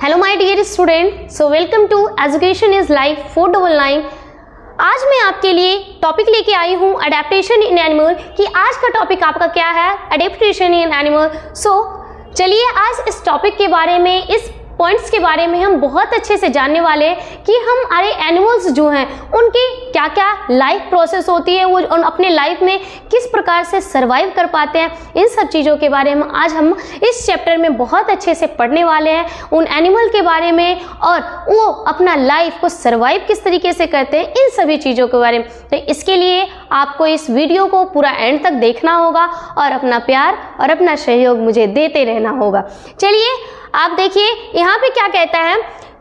Hello my dear student, so welcome to education is life 499। आज मैं आपके लिए टॉपिक लेके आई हूँ अडेप्टेशन इन एनिमल। कि आज का टॉपिक आपका क्या है? Adaptation in animal. सो चलिए आज इस टॉपिक के बारे में, इस पॉइंट्स के बारे में हम बहुत अच्छे से जानने वाले हैं कि हमारे एनिमल्स जो हैं उनकी क्या क्या लाइफ प्रोसेस होती है, वो अपने लाइफ में किस प्रकार से सरवाइव कर पाते हैं। इन सब चीज़ों के बारे में आज हम इस चैप्टर में बहुत अच्छे से पढ़ने वाले हैं, उन एनिमल के बारे में और वो अपना लाइफ को सरवाइव किस तरीके से करते हैं, इन सभी चीज़ों के बारे में। तो इसके लिए आपको इस वीडियो को पूरा एंड तक देखना होगा और अपना प्यार और अपना सहयोग मुझे देते रहना होगा। चलिए आप देखिए यहाँ पे क्या कहता है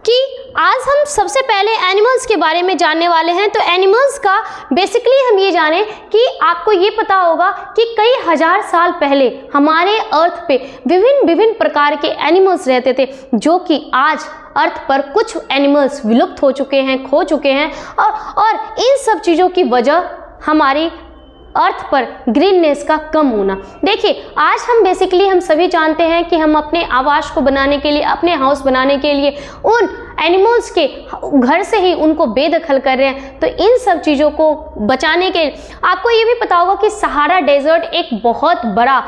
कि आज हम सबसे पहले एनिमल्स के बारे में जानने वाले हैं। तो एनिमल्स का बेसिकली हम ये जाने कि आपको ये पता होगा कि कई हजार साल पहले हमारे अर्थ पे विभिन्न प्रकार के एनिमल्स रहते थे, जो कि आज अर्थ पर कुछ एनिमल्स विलुप्त हो चुके हैं, खो चुके हैं। और इन सब चीज़ों की वजह हमारी अर्थ पर ग्रीननेस का कम होना। देखिए आज हम सभी जानते हैं कि हम अपने आवास को बनाने के लिए, अपने हाउस बनाने के लिए उन एनिमल्स के घर से ही उनको बेदखल कर रहे हैं। तो इन सब चीज़ों को बचाने के आपको ये भी पता होगा कि सहारा डेजर्ट एक बहुत बड़ा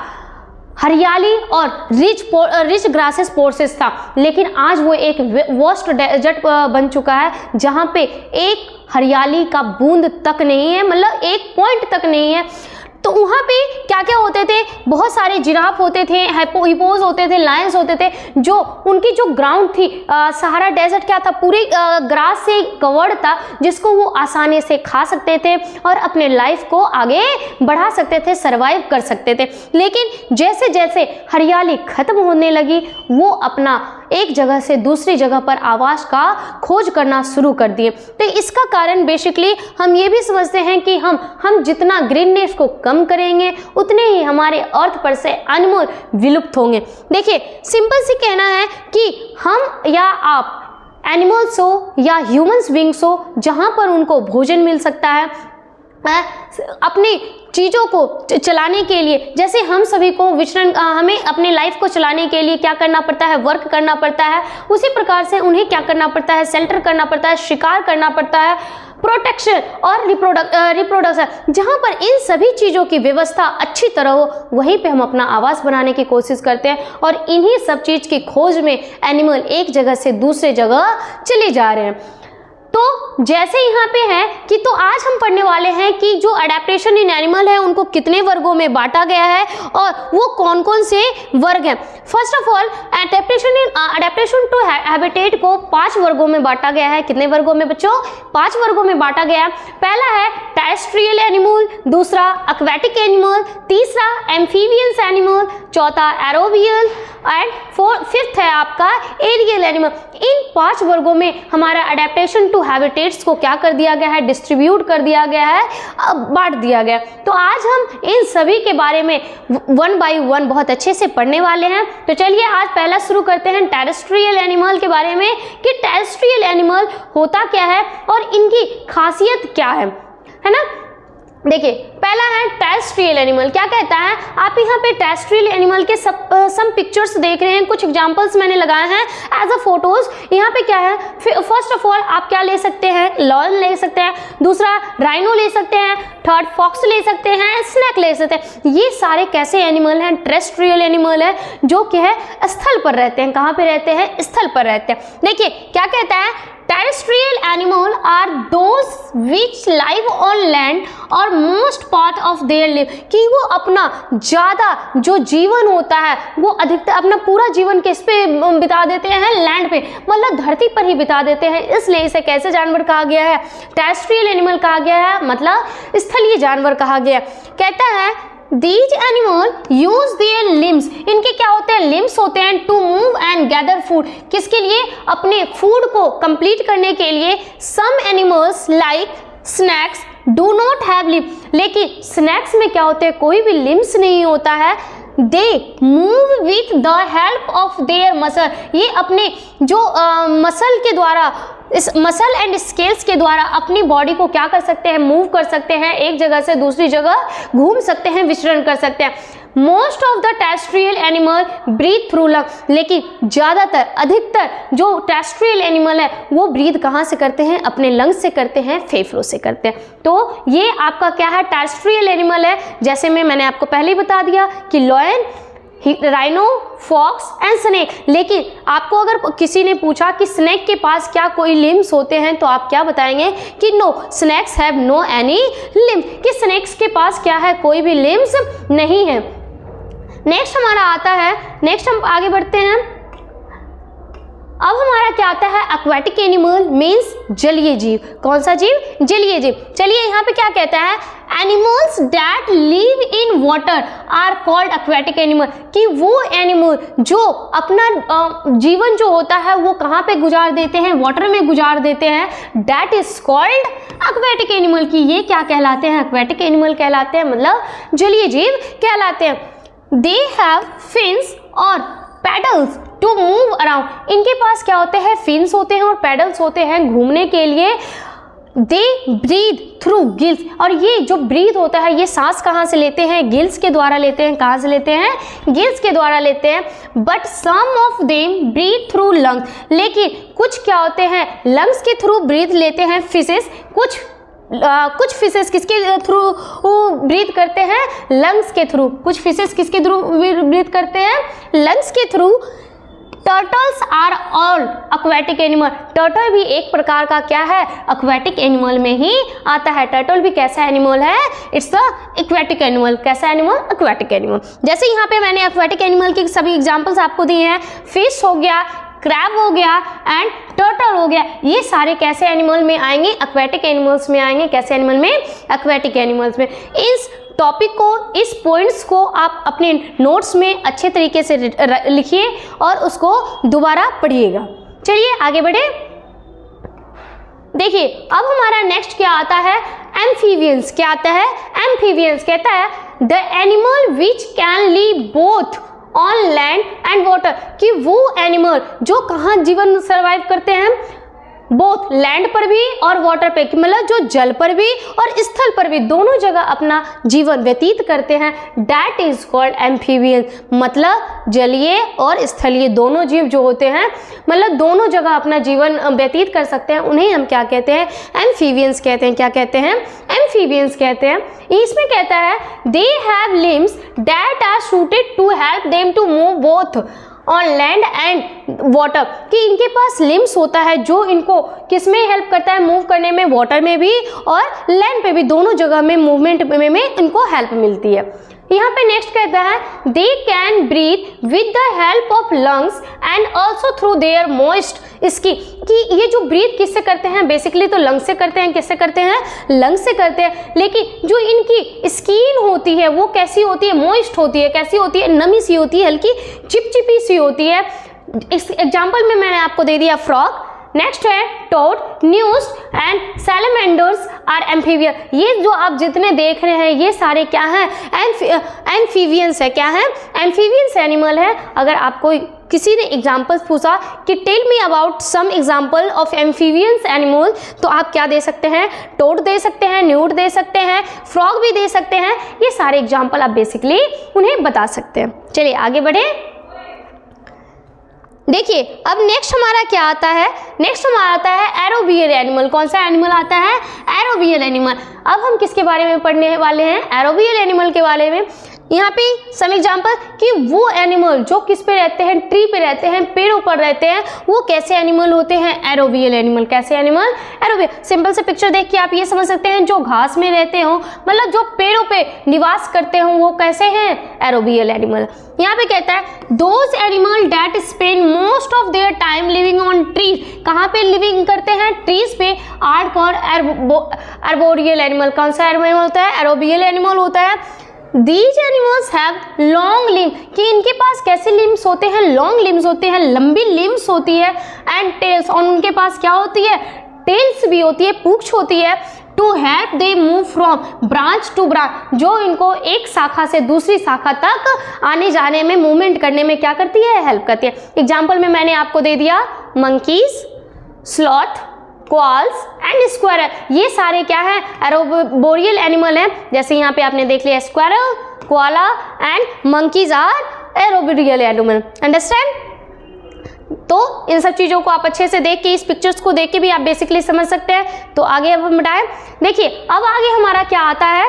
हरियाली और रिच ग्रासेस पोर्सेस था, लेकिन आज वो एक वर्स्ट डेजर्ट बन चुका है, जहाँ पे एक हरियाली का बूंद तक नहीं है, मतलब एक पॉइंट तक नहीं है। तो वहाँ पे क्या क्या होते थे? बहुत सारे जिराफ होते थे, हिपोज होते थे, लायंस होते थे, जो उनकी जो ग्राउंड थी, सहारा डेजर्ट क्या था, पूरे ग्रास से कवर्ड था, जिसको वो आसानी से खा सकते थे और अपने लाइफ को आगे बढ़ा सकते थे, सरवाइव कर सकते थे। लेकिन जैसे जैसे हरियाली खत्म होने लगी, वो अपना एक जगह से दूसरी जगह पर आवास का खोज करना शुरू कर दिए। तो इसका कारण बेसिकली हम ये भी समझते हैं कि हम जितना ग्रीननेस को कम करेंगे उतने ही हमारे अर्थ पर से एनिमल विलुप्त होंगे। देखिए सिंपल सी कहना है कि हम या आप एनिमल्स हो या ह्यूमंस बीइंग्स हो, जहाँ पर उनको भोजन मिल सकता है, अपनी चीज़ों को चलाने के लिए, जैसे हम सभी को हमें अपने लाइफ को चलाने के लिए क्या करना पड़ता है? वर्क करना पड़ता है। उसी प्रकार से उन्हें क्या करना पड़ता है? शेल्टर करना पड़ता है, शिकार करना पड़ता है, प्रोटेक्शन और रिप्रोडक्शन। जहाँ पर इन सभी चीज़ों की व्यवस्था अच्छी तरह हो, वहीं पे हम अपना आवास बनाने की कोशिश करते हैं और इन्हीं सब चीज़ की खोज में एनिमल एक जगह से दूसरे जगह चले जा रहे हैं। तो जैसे यहाँ पे है कि तो आज हम पढ़ने वाले हैं कि जो अडेप्टेशन इन एनिमल है उनको कितने वर्गों में बांटा गया है और वो कौन कौन से वर्ग हैं। First of all adaptation to habitat को 5 वर्गों में बांटा गया है। कितने वर्गों में बच्चों? 5 वर्गों में बांटा गया है। पहला है टेरेस्ट्रियल एनिमल, दूसरा एक्वेटिक एनिमल, तीसरा एम्फीबियंस एनिमल, चौथा एरोबियल एंड फिफ्थ है आपका एरियल एनिमल। इन 5 वर्गों में हमारा अडेप्टेशन टू हैबिटेट्स को क्या कर दिया गया है? डिस्ट्रीब्यूट कर दिया गया है, बांट दिया गया। तो आज हम इन सभी के बारे में 1 बाय 1 बहुत अच्छे से पढ़ने वाले हैं। तो चलिए आज पहला शुरू करते हैं टेरेस्ट्रियल एनिमल के बारे में कि टेरेस्ट्रियल एनिमल होता क्या है और इनकी खासियत क्या है ना। देखिए पहला है टेरेस्ट्रियल एनिमल। क्या कहता है? आप यहाँ पे टेरेस्ट्रियल एनिमल के सम पिक्चर्स देख रहे हैं, कुछ एग्जांपल्स मैंने लगाए हैं एज अ फोटोज। यहाँ पे क्या है? फर्स्ट ऑफ ऑल आप क्या ले सकते हैं? लॉयन ले सकते हैं, दूसरा राइनो ले सकते हैं, थर्ड फॉक्स ले सकते हैं, स्नैक ले सकते हैं। ये सारे कैसे एनिमल हैं? टेरेस्ट्रियल एनिमल है, जो कि है स्थल पर रहते हैं। कहाँ पे रहते हैं? स्थल पर रहते हैं। देखिए क्या कहता है? Terrestrial animals are those which live on land और most part of their life, कि वो अपना ज़्यादा जो जीवन होता है वो अधिकतर अपना पूरा जीवन किस पे बिता देते हैं? लैंड पे, मतलब धरती पर ही बिता देते हैं। इसलिए इसे कैसे जानवर कहा गया है? टेरेस्ट्रियल एनिमल कहा गया है, मतलब स्थलीय जानवर कहा गया। कहता है These animals use their limbs, इनके क्या होते हैं? लिम्स होते हैं, to move and gather food, किसके लिए? अपने फूड को कंप्लीट करने के लिए। Some animals like snakes do not have limbs, लेकिन स्नैक्स में क्या होते हैं? कोई भी लिम्स नहीं होता है। They move with the help of their muscle, ये अपने जो मसल के द्वारा इस मसल एंड स्केल्स के द्वारा अपनी बॉडी को क्या कर सकते हैं, मूव कर सकते हैं, एक जगह से दूसरी जगह घूम सकते हैं, विचरण कर सकते हैं। Most of the terrestrial animal breathe through lung, लेकिन ज़्यादातर अधिकतर जो टेरेस्ट्रियल एनिमल है वो ब्रीथ कहाँ से करते हैं, अपने लंग्स से करते हैं, फेफड़ों से करते हैं। तो ये आपका क्या है, टेरेस्ट्रियल एनिमल है। जैसे मैंने आपको पहले ही बता दिया कि lion, rhino, fox and snake. लेकिन आपको अगर किसी ने पूछा कि स्नेक के पास क्या कोई लिम्स होते हैं, तो आप क्या बताएंगे कि no, snakes have no any limbs, कि स्नेक्स के पास क्या है, कोई भी लिम्स नहीं है। नेक्स्ट हमारा आता है, नेक्स्ट हम आगे बढ़ते हैं। अब हमारा क्या आता है, एक्वेटिक एनिमल मीन्स जलीय जीव। कौन सा जीव, जलीय जीव। चलिए यहाँ पे क्या कहता है, animals that live in water are called aquatic animal, कि वो एनिमल जो अपना जीवन जो होता है वो कहाँ पे गुजार देते हैं, वाटर में गुजार देते हैं, that is called aquatic animal. की ये क्या कहलाते हैं, एक्वेटिक एनिमल कहलाते हैं, मतलब जलीय जीव कहलाते हैं। दे हैव फिन्स और पैडल्स टू मूव अराउंड, इनके पास क्या होते हैं, फिन्स होते हैं और पैडल्स होते हैं घूमने के लिए। दे ब्रीथ थ्रू गिल्स, और ये जो ब्रीथ होता है ये सांस कहाँ से लेते हैं, गिल्स के द्वारा लेते हैं। कहाँ से लेते हैं, गिल्स के द्वारा लेते हैं। But some of them breathe through lungs, लेकिन कुछ क्या होते हैं, लंग्स के थ्रू ब्रीथ लेते हैं फिशेस। कुछ फिशेस किसके थ्रू ब्रीथ करते हैं, लंग्स के थ्रू। कुछ फिशेस किसके थ्रू ब्रीथ करते हैं, लंग्स के through. Turtles are all aquatic animal, turtle भी एक प्रकार का क्या है, एक्वेटिक एनिमल में ही आता है। टर्टल भी कैसा एनिमल है, इट्स अ एक्वेटिक एनिमल। कैसा एनिमल, एक्वेटिक एनिमल। जैसे यहाँ पे मैंने एक्वेटिक एनिमल के सभी एग्जांपल्स आपको दिए हैं, फिश हो गया, क्रैब हो गया एंड टर्टल हो गया। ये सारे कैसे एनिमल में आएंगे, एक्वेटिक एनिमल्स में आएंगे। कैसे एनिमल में, एक्वेटिक एनिमल्स में। इस टॉपिक को, इस पॉइंट्स को आप अपने नोट्स में अच्छे तरीके से लिखिए और उसको दोबारा पढ़िएगा। चलिए आगे बढ़े। देखिए अब हमारा नेक्स्ट क्या आता है, एम्फीबियंस। क्या आता है, एम्फीबियंस। कहता है the animal which can live both on land and water, कि वो एनिमल जो कहाँ जीवन सर्वाइव करते हैं, बोथ लैंड पर भी और वाटर पे, मतलब जो जल पर भी और स्थल पर भी, दोनों जगह अपना जीवन व्यतीत करते हैं। दैट इज कॉल्ड एम्फीबियन, मतलब जलीय और स्थलीय दोनों जीव जो होते हैं, मतलब दोनों जगह अपना जीवन व्यतीत कर सकते हैं, उन्हें हम क्या कहते हैं, एम्फीबियंस कहते हैं। क्या कहते हैं, एम्फीबियंस कहते हैं। इसमें कहता है they have limbs that are suited to help them to move both on land and water, कि इनके पास लिम्स होता है जो इनको किस में हेल्प करता है, मूव करने में, वाटर में भी और लैंड पे भी, दोनों जगह में मूवमेंट में इनको हेल्प मिलती है। यहाँ पे नेक्स्ट कहता है they can breathe with the help of lungs and also through their moist skin, कि ये जो ब्रीथ किससे करते हैं, बेसिकली तो लंग्स से करते हैं। किससे करते हैं, लंग्स से करते हैं। लेकिन जो इनकी स्किन होती है वो कैसी होती है, मॉइस्ट होती है। कैसी होती है, नमी सी होती है, हल्की चिपचिपी सी होती है। इस एग्जाम्पल में मैंने आपको दे दिया फ्रॉग। नेक्स्ट है toad, newts and salamanders are amphibian. ये जो आप जितने देख रहे हैं ये सारे क्या हैं, एम्फीबियंस है। क्या है, एम्फीबियंस एनिमल है। अगर आपको किसी ने एग्जाम्पल्स पूछा कि tell me about some example of amphibians animal, तो आप क्या दे सकते हैं, टोड दे सकते हैं, न्यूड दे सकते हैं, फ्रॉग भी दे सकते हैं। ये सारे एग्जाम्पल आप बेसिकली उन्हें बता सकते हैं। चलिए आगे बढ़े। देखिए अब नेक्स्ट हमारा क्या आता है, नेक्स्ट हमारा आता है एरोबियल एनिमल। कौन सा एनिमल आता है, एरोबियल एनिमल। अब हम किसके बारे में पढ़ने वाले हैं, एरोबियल एनिमल के बारे में। यहाँ पे सम एग्जाम्पल कि वो एनिमल जो किस पे रहते हैं, ट्री पे रहते हैं, पेड़ों पर रहते हैं, वो कैसे एनिमल होते हैं, एरोबियल एनिमल। कैसे एनिमल, एरोबियल। सिंपल से पिक्चर देख के आप ये समझ सकते हैं, जो घास में रहते हो, मतलब जो पेड़ों पे निवास करते हो, वो कैसे हैं, एरोबियल एनिमल। यहाँ पे कहता है those animal that spend most of their time living on trees, कहाँ पे लिविंग करते हैं, ट्रीज पे, आर कॉल्ड आर्बोरियल एनिमल। कौन सा एनिमल होता है, एरोबियल एनिमल होता है। These animals have long limb, कि इनके पास कैसे लिम्स होते हैं, लॉन्ग लिम्स होते हैं, लंबी लिम्स होती है। एंड टेल्स, और उनके पास क्या होती है, टेल्स भी होती है, पूंछ होती है। To help they move from branch to branch, जो इनको एक शाखा से दूसरी शाखा तक आने जाने में, मूवमेंट करने में क्या करती है, हेल्प करती है। एग्जाम्पल में मैंने आपको दे दिया मंकीज, स्लॉथ, क्वाल्स एंड स्क्वायरल, ये सारे क्या है, एरोबोरियल एनिमल हैं। जैसे यहाँ पे आपने देख लिया squirrel, koala and monkeys are arboreal animal. Understand? तो इन सब चीज़ों को आप अच्छे से देख के, इस पिक्चर्स को देख के भी आप बेसिकली समझ सकते हैं। तो आगे अब हम बढ़ाएं, देखिए अब आगे हमारा क्या आता है,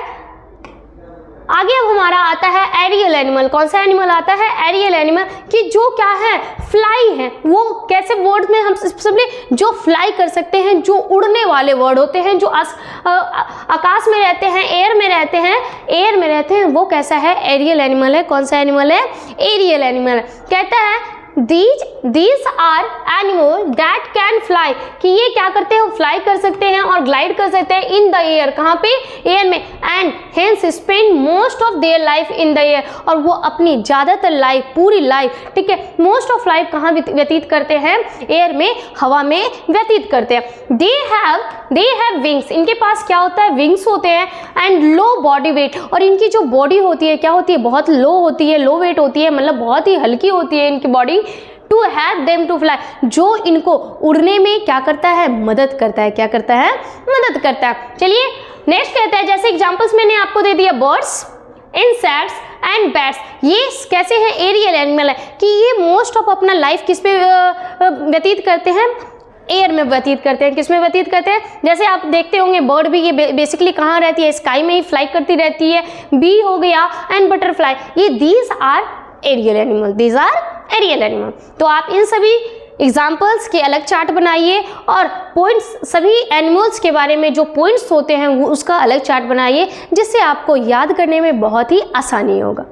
आगे अब हमारा आता है एरियल एनिमल। कौन सा एनिमल आता है? एरियल एनिमल, कि जो क्या है, फ्लाई है। वो कैसे वर्ड में हम समझे, जो फ्लाई कर सकते हैं, जो उड़ने वाले वर्ड होते हैं, जो आकाश में रहते हैं, एयर में रहते हैं, वो कैसा है, एरियल एनिमल है। कौन सा एनिमल है? Aerial animal. कहता है These are animals that can fly, कि ये क्या करते हैं, फ्लाई कर सकते हैं और ग्लाइड कर सकते हैं इन द एयर, कहाँ पे, एयर में, and hence spend most of their life in the air, और वो अपनी ज़्यादातर लाइफ, पूरी लाइफ, ठीक है, मोस्ट ऑफ लाइफ कहाँ व्यतीत करते हैं, एयर में, हवा में व्यतीत करते हैं। दे हैव विंग्स, इनके पास क्या होता है, विंग्स होते हैं, एंड लो बॉडी वेट, और इनकी जो बॉडी होती है क्या होती है, बहुत लो होती है, लो वेट होती है, मतलब बहुत ही हल्की होती है इनकी body. To have them to fly, जो इनको उड़ने में क्या करता है, मदद करता है। क्या करता है? मदद करता है। चलिए नेक्स्ट कहता है, जैसे एग्जांपल्स मैंने आपको दे दिया, बर्ड्स, इंसेक्ट्स एंड बैट्स, ये कैसे हैं, एरियल एनिमल है, कि ये मोस्ट ऑफ अपना लाइफ किस पे व्यतीत करते हैं, एयर में व्यतीत करते हैं। किस में व्यतीत करते हैं? जैसे आप देखते होंगे बर्ड भी, ये बेसिकली कहाँ रहती है, स्काई में ही फ्लाई करती रहती है। बी हो गया एंड बटरफ्लाई, ये these are aerial animal, these are aerial animal. तो आप इन सभी एग्जाम्पल्स के अलग चार्ट बनाइए और पॉइंट्स, सभी एनिमल्स के बारे में जो पॉइंट्स होते हैं वो उसका अलग चार्ट बनाइए, जिससे आपको याद करने में बहुत ही आसानी होगा।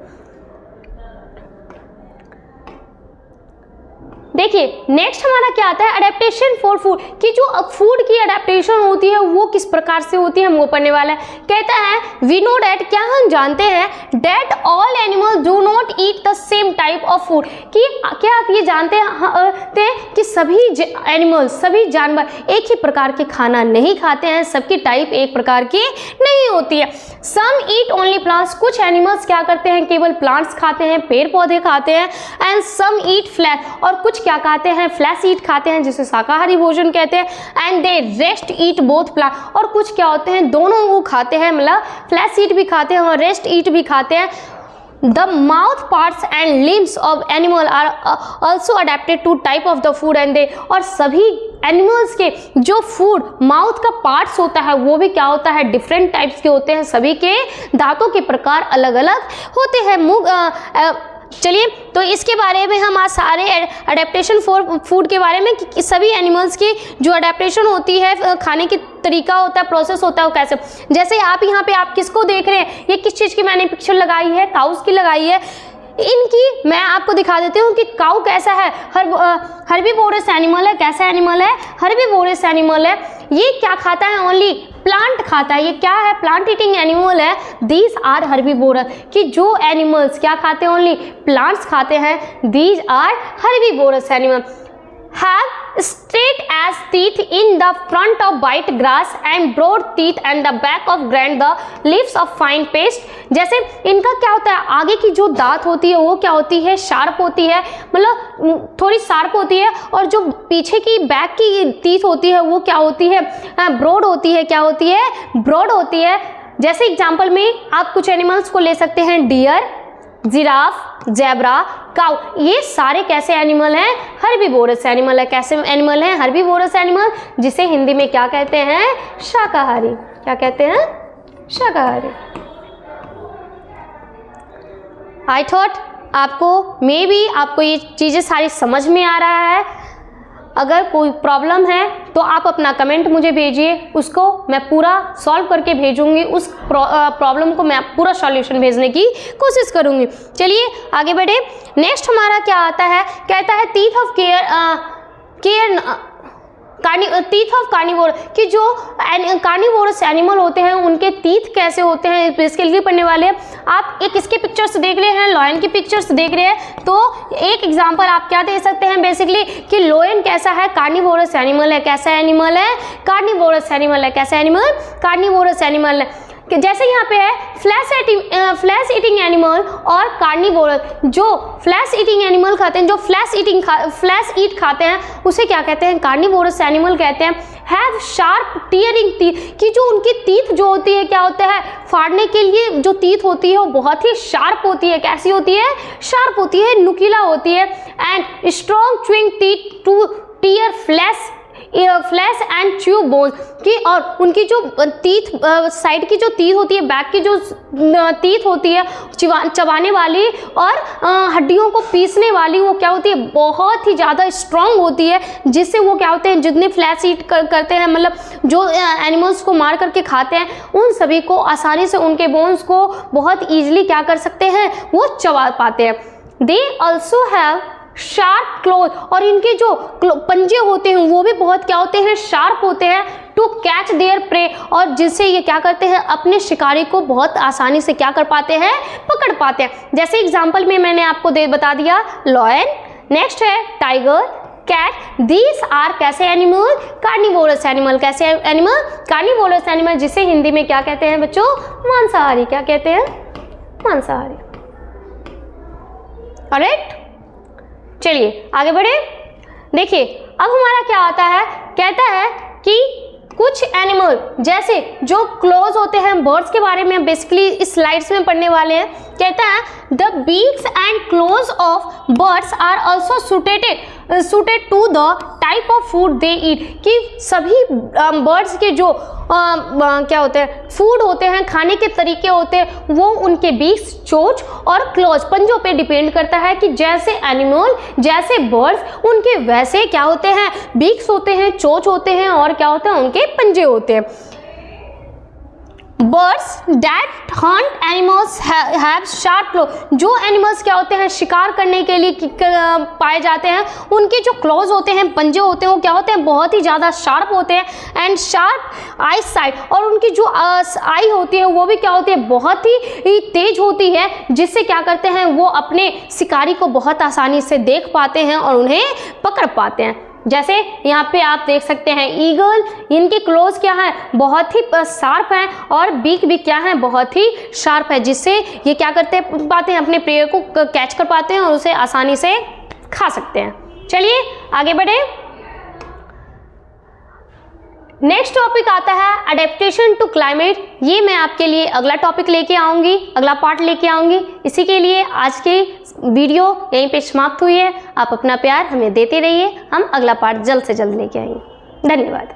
देखिए नेक्स्ट हमारा क्या आता है, अडेप्टेशन फॉर फूड, कि जो फूड की अडेप्टेशन होती है वो किस प्रकार से होती है, हम वो पढ़ने वाला है। कहता है वी नो डैट, क्या हम जानते हैं, that all animals do not eat the same type of food, कि क्या आप ये जानते हैं कि सभी एनिमल्स, सभी जानवर एक ही प्रकार के खाना नहीं खाते हैं, सबकी टाइप एक प्रकार की नहीं होती है। सम ईट ओनली प्लांट्स, कुछ एनिमल्स क्या करते हैं, केवल प्लांट्स खाते हैं, पेड़ पौधे खाते हैं, एंड सम ईट फ्लैश, और कुछ क्या खाते हैं, फ्लैश ईट खाते हैं, जिसे शाकाहारी भोजन कहते हैं, and they rest eat both plant, और कुछ क्या होते हैं, दोनों वो खाते हैं, मतलब फ्लैश ईट भी खाते हैं और रेस्ट ईट भी खाते हैं। The mouth parts and limbs of animal are also adapted to type of the food and they, और सभी एनिमल्स के जो फूड, माउथ का पार्ट्स होता है वो भी क्या होता है, डिफरेंट टाइप्स के होते हैं, सभी के दांतों के प्रकार अलग अलग होते हैं। मुंह चलिए तो इसके बारे में हम आज सारे अडेप्टेशन फॉर फूड के बारे में, कि सभी एनिमल्स की जो अडेप्टेशन होती है, खाने की तरीका होता है, प्रोसेस होता है वो कैसे। जैसे आप यहाँ पे आप किसको देख रहे हैं, ये किस चीज़ की मैंने पिक्चर लगाई है, काउस की लगाई है। इनकी मैं आपको दिखा देती हूँ कि काऊ कैसा है, हर्बीवोरस एनिमल है। कैसा एनिमल है? हर्बीवोरस एनिमल है। ये क्या खाता है? ओनली प्लांट खाता है। ये क्या है? प्लांट ईटिंग एनिमल है। दीज आर हर्बीवोरस, कि जो एनिमल्स क्या खाते हैं? ओनली प्लांट्स खाते हैं। These are herbivorous animal. Have straight as teeth in the front of bite grass and broad teeth and the back of grind the leaves of fine paste। जैसे इनका क्या होता है, आगे की जो दांत होती है वो क्या होती है? शार्प होती है, मतलब थोड़ी शार्प होती है, और जो पीछे की बैक की टीथ होती है वो क्या होती है? ब्रॉड होती है। क्या होती है? ब्रॉड होती है। जैसे एग्जाम्पल में आप कुछ एनिमल्स को ले सकते हैं, डियर, जिराफ, जेब्रा, काऊ। ये सारे कैसे एनिमल हैं? हर्बीवोरस एनिमल है। कैसे एनिमल हैं? हर्बीवोरस एनिमल, जिसे हिंदी में क्या कहते हैं? शाकाहारी। क्या कहते हैं? शाकाहारी। आई थॉट आपको मे बी आपको ये चीज़ें सारी समझ में आ रहा है। अगर कोई प्रॉब्लम है तो आप अपना कमेंट मुझे भेजिए, उसको मैं पूरा सॉल्व करके भेजूंगी। उस प्रॉब्लम को मैं पूरा सॉल्यूशन भेजने की कोशिश करूंगी। चलिए आगे बढ़े। नेक्स्ट हमारा क्या आता है? कहता है teeth of teeth of carnivore, कि जो कार्निवोरस एनिमल होते हैं उनके टीथ कैसे होते हैं, बेसिकली पढ़ने वाले। आप एक इसके पिक्चर्स देख रहे हैं, लॉयन की पिक्चर्स देख रहे हैं, तो एक एग्जांपल आप क्या दे सकते हैं बेसिकली, कि लॉयन कैसा है? कार्निवोरस एनिमल है। कैसा एनिमल है? कार्निवोरस एनिमल है। कैसा एनिमल? कार्निवोरस एनिमल है। जैसे यहाँ पे है फ्लैश ईटिंग एनिमल और कार्निवोरस। जो फ्लैश ईटिंग एनिमल खाते हैं, जो फ्लैश ईट खाते हैं, उसे क्या कहते हैं? कार्निवोरस एनिमल कहते हैं। हैव शार्प टीयरिंग टीथ, कि जो उनकी टीथ जो होती है क्या होता है? फाड़ने के लिए जो टीथ होती है वो बहुत ही शार्प होती है। कैसी होती है? शार्प होती है, नुकीला होती है। And strong chewing teeth to tear flesh and chew bones, की और उनकी जो टीथ साइड की जो टीथ होती है, बैक की जो टीथ होती है चबाने वाली और हड्डियों को पीसने वाली, वो क्या होती है? बहुत ही ज़्यादा स्ट्रॉन्ग होती है, जिससे वो क्या होते हैं? जितने फ्लैश ईट करते हैं, मतलब जो एनिमल्स को मार करके खाते हैं, उन सभी को आसानी से उनके बोन्स को बहुत ईजिली क्या कर सकते हैं? वो चबा पाते हैं। They also have sharp close, और इनके जो पंजे होते हैं वो भी बहुत क्या होते हैं? शार्प होते हैं। टू कैच देयर प्रे, और जिससे ये क्या करते हैं? अपने शिकारी को बहुत आसानी से क्या कर पाते हैं? पकड़ पाते हैं। जैसे एग्जाम्पल में मैंने आपको बता दिया लॉयन, नेक्स्ट है टाइगर, कैट। दीज आर कैसे एनिमल? Carnivorous animal. कैसे एनिमल? कार्निवोरस एनिमल, जिसे हिंदी में क्या कहते हैं बच्चों? मांसाहारी। क्या कहते हैं? मांसाहारी। ऑलराइट, चलिए आगे बढ़े। देखिए अब हमारा क्या आता है? कहता है कि कुछ एनिमल जैसे जो क्लोज होते हैं, बर्ड्स के बारे में बेसिकली इस स्लाइड्स में पढ़ने वाले हैं। कहता है the beaks and claws of birds are also suited to the type of food they eat, कि सभी बर्ड्स के जो क्या होते हैं? फूड होते हैं, खाने के तरीके होते हैं, वो उनके बीक्स, चोंच और क्लोज, पंजों पे डिपेंड करता है। कि जैसे एनिमल, जैसे बर्ड्स, उनके वैसे क्या होते हैं? बीक्स होते हैं, चोंच होते हैं और क्या होते हैं? उनके पंजे होते हैं। Birds that hunt animals have sharp claw, जो एनिमल्स क्या होते हैं? शिकार करने के लिए पाए जाते हैं, उनके जो क्लॉज होते हैं, पंजे होते हैं, वो क्या होते हैं? बहुत ही ज़्यादा शार्प होते हैं। एंड शार्प आई साइड, और उनकी जो आई होती है वो भी क्या होती है? बहुत ही तेज होती है, जिससे क्या करते हैं? वो अपने शिकारी को बहुत आसानी से देख पाते हैं और उन्हें पकड़ पाते हैं। जैसे यहाँ पे आप देख सकते हैं ईगल, इनके क्लोज क्या है? बहुत ही शार्प हैं, और बीक भी क्या है? बहुत ही शार्प है, जिससे ये क्या करते पाते हैं? अपने प्रे को कैच कर पाते हैं और उसे आसानी से खा सकते हैं। चलिए आगे बढ़े। नेक्स्ट टॉपिक आता है अडेप्टेशन टू क्लाइमेट। ये मैं आपके लिए अगला टॉपिक लेके आऊँगी, अगला पार्ट लेके आऊँगी। इसी के लिए आज की वीडियो यहीं पे समाप्त हुई है। आप अपना प्यार हमें देते रहिए, हम अगला पार्ट जल्द से जल्द लेके आएंगे। धन्यवाद।